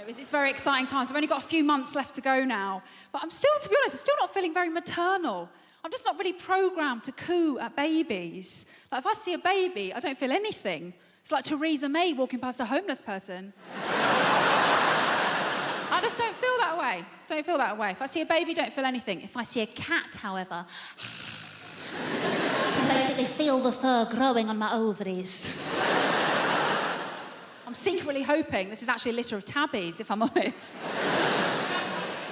It's very exciting times. I've only got a few months left to go now. But I'm still, to be honest, I'm still not feeling very maternal. I'm just not really programmed to coo at babies. Like, if I see a baby, I don't feel anything. It's like Theresa May walking past a homeless person. I just don't feel that way. Don't feel that way. If I see a baby, don't feel anything. If I see a cat, however, I basically feel the fur growing on my ovaries. I'm secretly hoping this is actually a litter of tabbies, if I'm honest.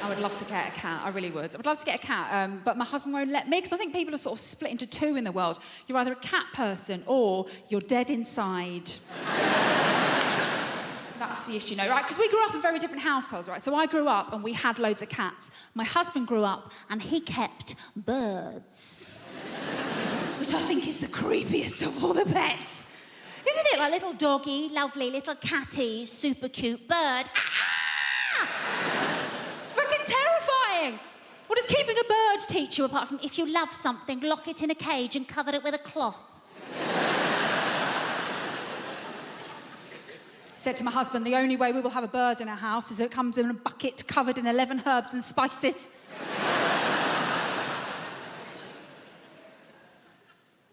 I would love to get a cat, I really would. I would love to get a cat, but my husband won't let me, because I think people are sort of split into two in the world. You're either a cat person or you're dead inside. That's the issue, right? Because we grew up in very different households, right? So I grew up and we had loads of cats. My husband grew up and he kept birds, which I think is the creepiest of all the pets. Isn't it? Like little doggy, lovely, little catty, super cute bird. Ah! It's freaking terrifying. What does keeping a bird teach you, apart from if you love something, lock it in a cage and cover it with a cloth? Said to my husband, the only way we will have a bird in our house is if it comes in a bucket covered in 11 herbs and spices.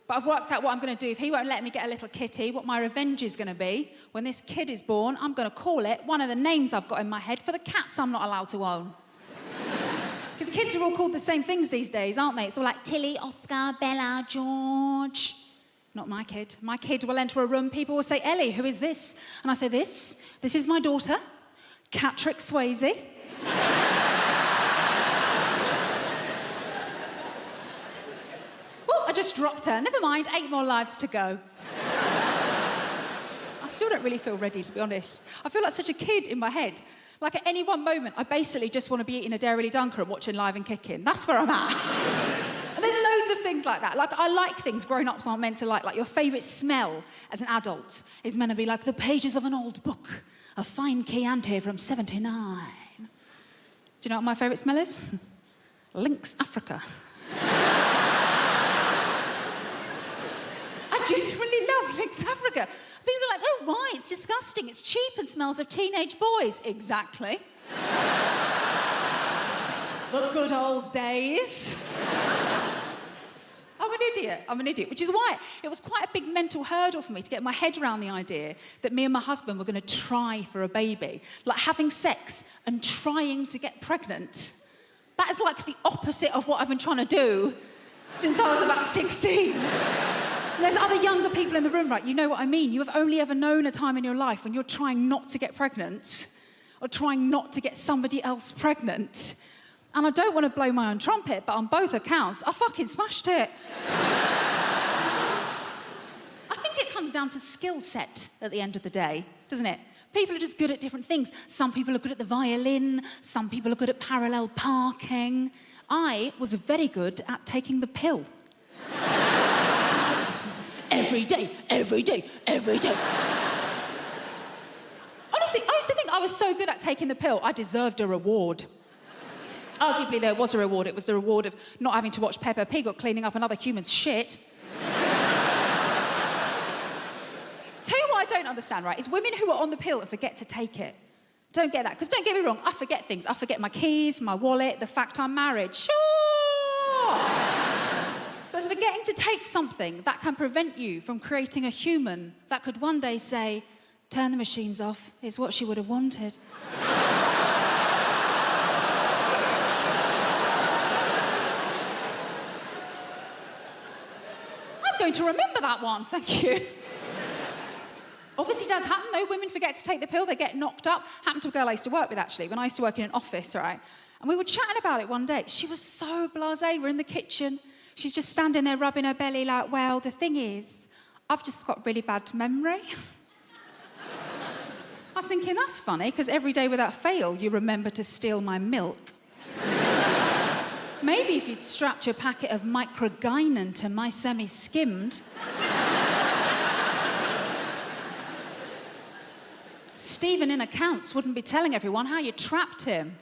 But I've worked out what I'm going to do. If he won't let me get a little kitty, what my revenge is going to be, when this kid is born, I'm going to call it one of the names I've got in my head for the cats I'm not allowed to own. Because kids are all called the same things these days, aren't they? It's all like Tilly, Oscar, Bella, George. Not my kid. My kid will enter a room, people will say, Ellie, who is this? And I say, this is my daughter, Catrick Swayze. I just dropped her. Never mind, 8 more lives to go. I still don't really feel ready, to be honest. I feel like such a kid in my head. Like, at any one moment, I basically just want to be eating a Dairy Dunker and watching Live and Kicking. That's where I'm at. And there's loads of things like that. Like, I like things grown-ups aren't meant to like. Like, your favourite smell as an adult is meant to be like the pages of an old book, a fine Chianti from '79. Do you know what my favourite smell is? Lynx Africa. I genuinely love Lynx Africa. People are like, oh, why? It's disgusting. It's cheap and smells of teenage boys. Exactly. The good old days. I'm an idiot, which is why it was quite a big mental hurdle for me to get my head around the idea that me and my husband were going to try for a baby. Like, having sex and trying to get pregnant. That is like the opposite of what I've been trying to do since I was about 16. And there's other younger people in the room, right? You know what I mean. You have only ever known a time in your life when you're trying not to get pregnant or trying not to get somebody else pregnant. And I don't want to blow my own trumpet, but on both accounts, I fucking smashed it. I think it comes down to skill set at the end of the day, doesn't it? People are just good at different things. Some people are good at the violin. Some people are good at parallel parking. I was very good at taking the pill. Every day, every day, every day. Honestly, I used to think I was so good at taking the pill, I deserved a reward. Arguably, there was a reward. It was the reward of not having to watch Peppa Pig or cleaning up another human's shit. Tell you what I don't understand, right, is women who are on the pill and forget to take it. Don't get that. Because don't get me wrong, I forget things. I forget my keys, my wallet, the fact I'm married. Sure! But forgetting to take something that can prevent you from creating a human that could one day say, turn the machines off, is what she would have wanted. I'm going to remember that one, thank you. Obviously does happen though, women forget to take the pill, they get knocked up. Happened to a girl I used to work with actually, when I used to work in an office, right? And we were chatting about it one day. She was so blasé, we're in the kitchen. She's just standing there rubbing her belly like, well, the thing is, I've just got really bad memory. I was thinking, that's funny, because every day without fail, you remember to steal my milk. Maybe if you'd strapped your packet of microgynon to my semi-skimmed, Stephen in accounts wouldn't be telling everyone how you trapped him.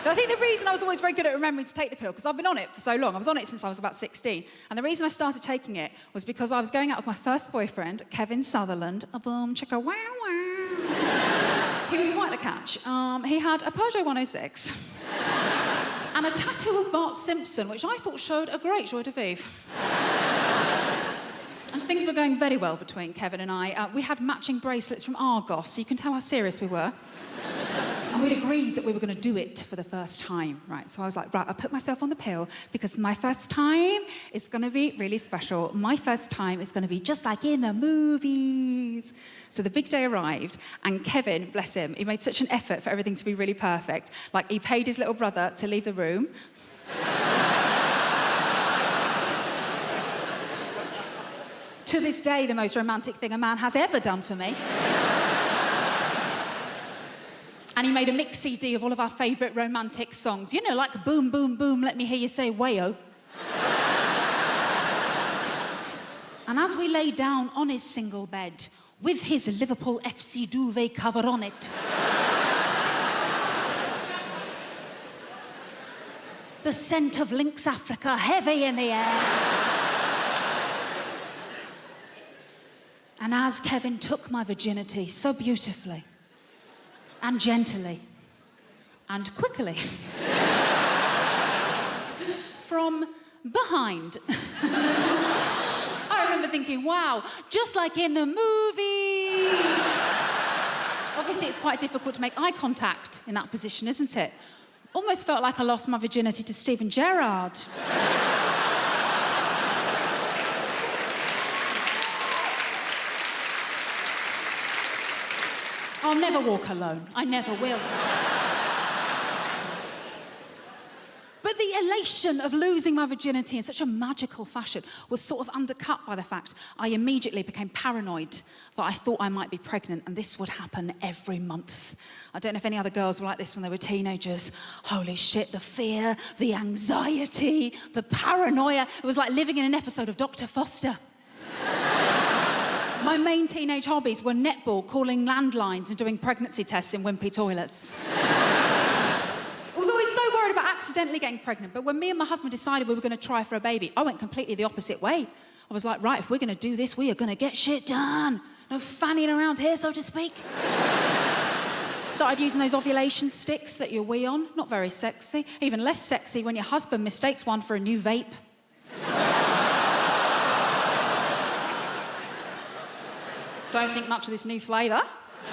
But I think the reason I was always very good at remembering to take the pill, because I've been on it for so long. I was on it since I was about 16. And the reason I started taking it was because I was going out with my first boyfriend, Kevin Sutherland. A boom, chicka, wow, wow. He was quite the catch. He had a Peugeot 106 and a tattoo of Bart Simpson, which I thought showed a great joie de vivre. And things were going very well between Kevin and I. We had matching bracelets from Argos, so you can tell how serious we were. And we'd agreed that we were going to do it for the first time, right? So I was like, right, I'll put myself on the pill because my first time is going to be really special. My first time is going to be just like in the movies. So the big day arrived, and Kevin, bless him, he made such an effort for everything to be really perfect. Like, he paid his little brother to leave the room. To this day, the most romantic thing a man has ever done for me. And he made a mix CD of all of our favourite romantic songs. You know, like Boom, Boom, Boom, Let Me Hear You Say Wayo. And as we lay down on his single bed, with his Liverpool FC duvet cover on it, the scent of Lynx Africa heavy in the air. And as Kevin took my virginity so beautifully, and gently, and quickly, from behind, I remember thinking, wow, just like in the movies. Obviously, it's quite difficult to make eye contact in that position, isn't it? Almost felt like I lost my virginity to Stephen Gerrard. I'll never walk alone. I never will. But the elation of losing my virginity in such a magical fashion was sort of undercut by the fact I immediately became paranoid that I thought I might be pregnant, and this would happen every month. I don't know if any other girls were like this when they were teenagers. Holy shit, the fear, the anxiety, the paranoia. It was like living in an episode of Dr. Foster. My main teenage hobbies were netball, calling landlines and doing pregnancy tests in wimpy toilets. I was always so worried about accidentally getting pregnant, but when me and my husband decided we were going to try for a baby, I went completely the opposite way. I was like, right, if we're going to do this, we are going to get shit done. No fanning around here, so to speak. Started using those ovulation sticks that you wee on. Not very sexy. Even less sexy when your husband mistakes one for a new vape. Don't think much of this new flavour.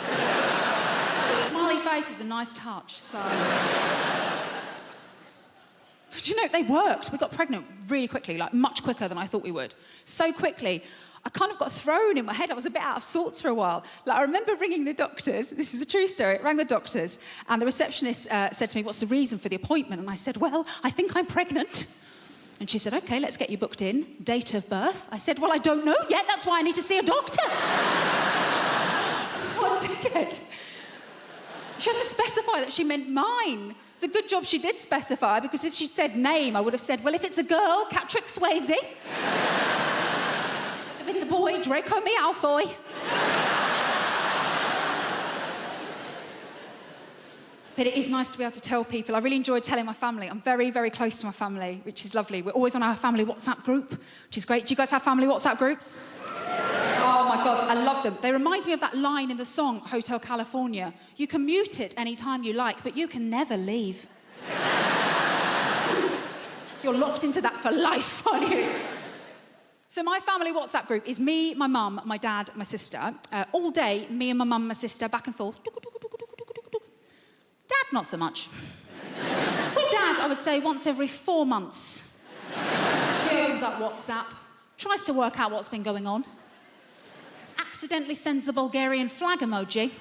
The smiley face is a nice touch, so... But you know, they worked. We got pregnant really quickly, like much quicker than I thought we would. So quickly, I kind of got thrown in my head. I was a bit out of sorts for a while. Like, I remember ringing the doctors. This is a true story. I rang the doctors, and the receptionist said to me, what's the reason for the appointment? And I said, well, I think I'm pregnant. And she said, OK, let's get you booked in. Date of birth? I said, well, I don't know yet. That's why I need to see a doctor. What a dickhead. She had to specify that she meant mine. It's a good job she did specify, because if she said name, I would have said, well, if it's a girl, Patrick Swayze. If it's a boy, Draco Malfoy. But it is nice to be able to tell people. I really enjoyed telling my family. I'm very, very close to my family, which is lovely. We're always on our family WhatsApp group, which is great. Do you guys have family WhatsApp groups? Oh, my God, I love them. They remind me of that line in the song, Hotel California. You can mute it any time you like, but you can never leave. You're locked into that for life, aren't you? So my family WhatsApp group is me, my mum, my dad, my sister. All day, me and my mum and my sister, back and forth. Dad, not so much. With Dad, I would say once every 4 months. He opens up WhatsApp, tries to work out what's been going on, accidentally sends a Bulgarian flag emoji,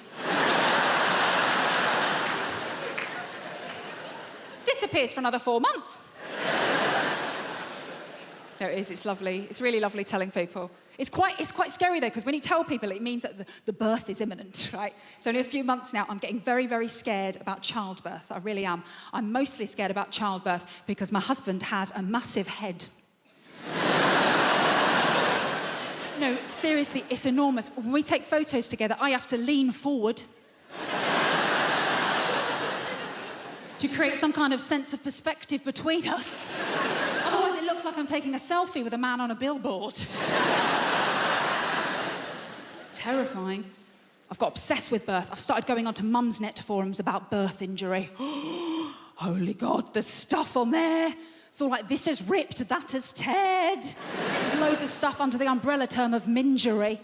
disappears for another 4 months. No, it is, it's lovely. It's really lovely telling people. It's quite scary, though, because when you tell people, it means that the birth is imminent, right? It's only a few months now. I'm getting very, very scared about childbirth. I really am. I'm mostly scared about childbirth because my husband has a massive head. No, seriously, it's enormous. When we take photos together, I have to lean forward. to create some kind of sense of perspective between us. Otherwise, it looks like I'm taking a selfie with a man on a billboard. Terrifying. I've got obsessed with birth. I've started going onto Mumsnet forums about birth injury. Holy God, there's stuff on there. It's all like, this is ripped, that is teared. There's loads of stuff under the umbrella term of mingery.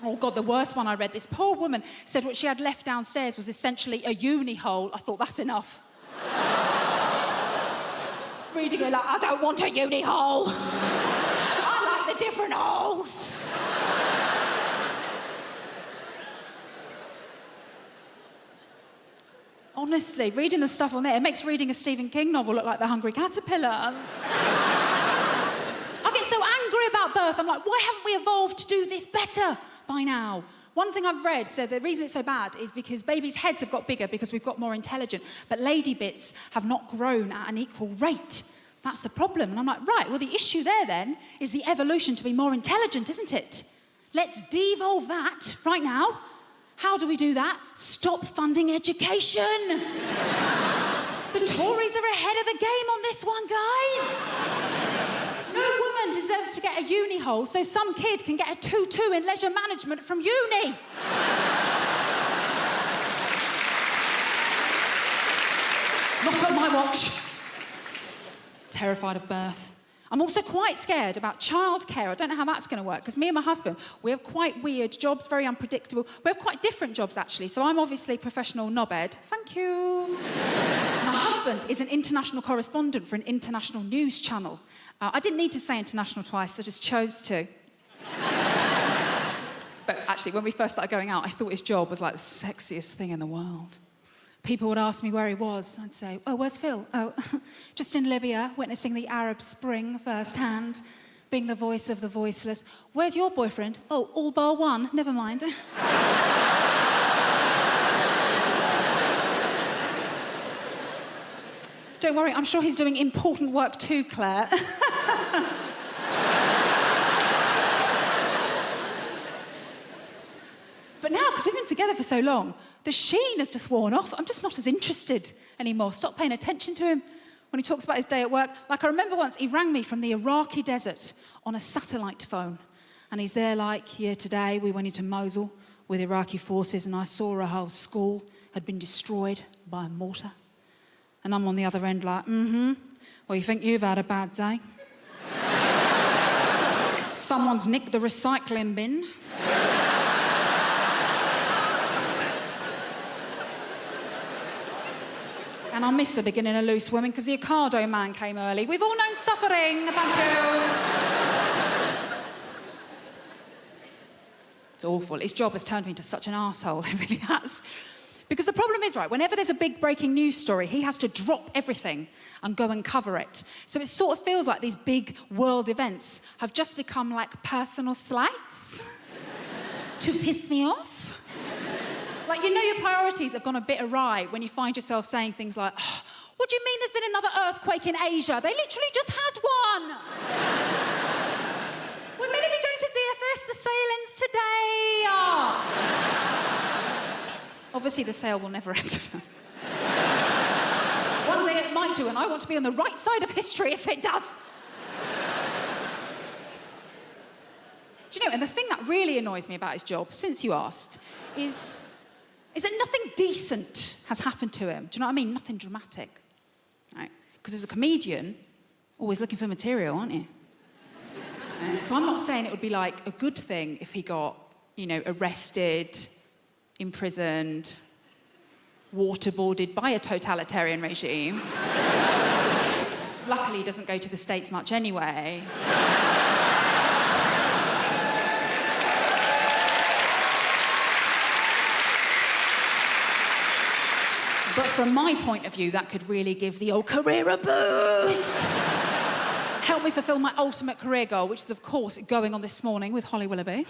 Oh God, the worst one I read, this poor woman said what she had left downstairs was essentially a uni hole. I thought, that's enough. Reading it like, I don't want a uni hole. I like the different holes. Honestly, reading the stuff on there, it makes reading a Stephen King novel look like The Hungry Caterpillar. I get so angry about birth. I'm like, why haven't we evolved to do this better by now? One thing I've read said the reason it's so bad is because babies' heads have got bigger because we've got more intelligent, but lady bits have not grown at an equal rate. That's the problem. And I'm like, right, well, the issue there then is the evolution to be more intelligent, isn't it? Let's devolve that right now. How do we do that? Stop funding education. The Tories are ahead of the game on this one, guys. No woman deserves to get a uni hole, so some kid can get a 2-2 in leisure management from uni. Not on my watch. Terrified of birth. I'm also quite scared about childcare. I don't know how that's going to work, because me and my husband, we have quite weird jobs, very unpredictable. We have quite different jobs, actually. So I'm obviously professional knobhead. Thank you. My husband is an international correspondent for an international news channel. I didn't need to say international twice, I just chose to. But actually, when we first started going out, I thought his job was like the sexiest thing in the world. People would ask me where he was. I'd say, oh, where's Phil? Oh, just in Libya, witnessing the Arab Spring firsthand, being the voice of the voiceless. Where's your boyfriend? Oh, all bar one. Never mind. Don't worry, I'm sure he's doing important work too, Claire. But now, because we've been together for so long, the sheen has just worn off. I'm just not as interested anymore. Stop paying attention to him when he talks about his day at work. Like, I remember once he rang me from the Iraqi desert on a satellite phone. And he's there like, yeah, today we went into Mosul with Iraqi forces and I saw a whole school had been destroyed by a mortar. And I'm on the other end like, well, you think you've had a bad day? Someone's nicked the recycling bin. And I missed the beginning of Loose Women because the Ocado man came early. We've all known suffering, thank you. It's awful. His job has turned me into such an arsehole, it really has. Because the problem is, right, whenever there's a big breaking news story, he has to drop everything and go and cover it. So it sort of feels like these big world events have just become like personal slights to piss me off. Like, you know your priorities have gone a bit awry when you find yourself saying things like, oh, what do you mean there's been another earthquake in Asia? They literally just had one. We're meant to be going to DFS, the sailings today. Oh. Obviously, the sale will never end. One day it might do, and I want to be on the right side of history if it does. Do you know, and the thing that really annoys me about his job, since you asked, is that nothing decent has happened to him. Do you know what I mean? Nothing dramatic. Right? Because as a comedian, always looking for material, aren't you? Right? So I'm not saying it would be like a good thing if he got, you know, arrested, imprisoned, waterboarded by a totalitarian regime. Luckily, he doesn't go to the States much anyway. But from my point of view, that could really give the old career a boost. Help me fulfil my ultimate career goal, which is, of course, going on This Morning with Holly Willoughby.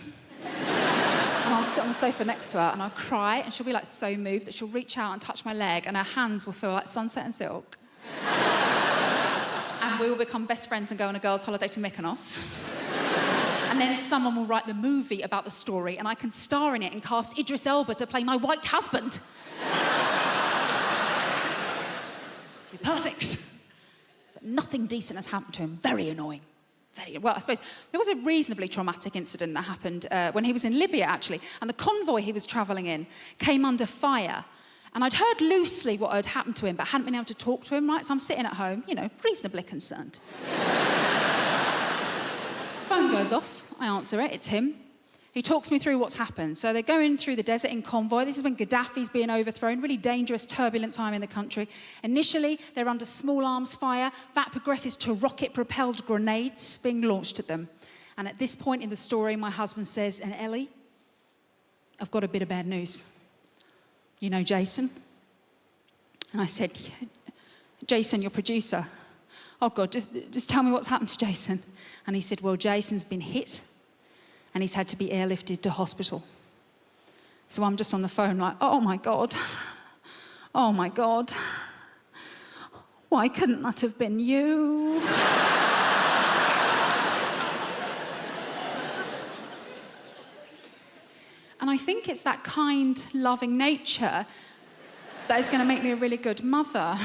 And I'll sit on the sofa next to her and I'll cry and she'll be like so moved that she'll reach out and touch my leg and her hands will feel like sunset and silk. And we will become best friends and go on a girls' holiday to Mykonos. And then someone will write the movie about the story and I can star in it and cast Idris Elba to play my white husband. Be perfect. But nothing decent has happened to him. Very annoying. Well, I suppose there was a reasonably traumatic incident that happened when he was in Libya, actually, and the convoy he was travelling in came under fire. And I'd heard loosely what had happened to him, but hadn't been able to talk to him, right? So I'm sitting at home, you know, reasonably concerned. Phone goes off. I answer it. It's him. He talks me through what's happened. So they're going through the desert in convoy. This is when Gaddafi's being overthrown. Really dangerous, turbulent time in the country. Initially, they're under small arms fire. That progresses to rocket-propelled grenades being launched at them. And at this point in the story, my husband says, "And Ellie, I've got a bit of bad news. You know Jason?" And I said, "Jason, your producer. Oh, God, just tell me what's happened to Jason." And he said, "Well, Jason's been hit and he's had to be airlifted to hospital." So I'm just on the phone like, oh my God. Why couldn't that have been you? And I think it's that kind, loving nature that is going to make me a really good mother.